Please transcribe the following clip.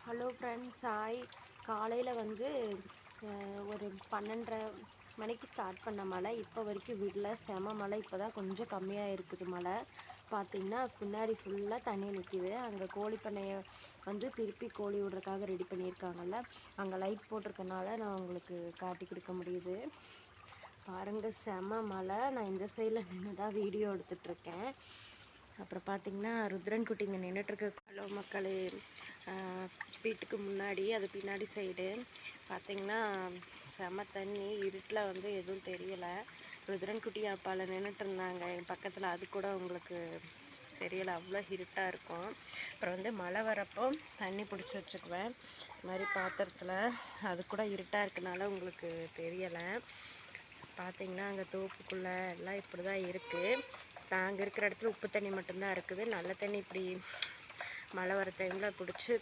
Hello friends, hi. காலையில் வந்து ஒரு 12:30 மணிக்கு ஸ்டார்ட் பண்ண மழை இப்போ வரைக்கும் விடல. செம மழை. இப்போ தான் கொஞ்சம் கம்மியாக இருக்குது மழை. பார்த்திங்கன்னா பின்னாடி ஃபுல்லாக தண்ணி நிற்கிது. அங்கே கோழி பண்ணையை வந்து திருப்பி கோழி விடுறதுக்காக ரெடி பண்ணியிருக்காங்கல்ல, அங்கே லைட் போட்டிருக்கனால நான் உங்களுக்கு காட்டி கொடுக்க முடியுது. பாருங்கள், செம மழை. நான் இந்த சைடில் நின்று தான் வீடியோ எடுத்துகிட்ருக்கேன். அப்புறம் பார்த்திங்கன்னா ருத்ரன் குட்டிங்க நின்றுட்டுருக்கு. ஹலோ மக்களே, வீட்டுக்கு முன்னாடி அது பின்னாடி சைடு பார்த்திங்கன்னா செம தண்ணி. இருட்டில் வந்து எதுவும் தெரியலை. ருத்ரன் குட்டி அப்பாவில் நின்றுட்டு இருந்தாங்க என் பக்கத்தில். அது கூட உங்களுக்கு தெரியலை, அவ்வளோ இருட்டாக இருக்கும். அப்புறம் வந்து மழை வரப்போ தண்ணி பிடிச்சி வச்சுக்குவேன் இது மாதிரி பாத்திரத்தில். அது கூட இருட்டாக இருக்கனால உங்களுக்கு தெரியலை. பார்த்திங்கன்னா அங்கே தோப்புக்குள்ளே எல்லாம் இப்படி தான் இருக்குது. நாங்கள் இருக்கிற இடத்துல உப்பு தண்ணி மட்டும்தான் இருக்குது. நல்ல தண்ணி இப்படி மழை வர டைமில் பிடிச்சி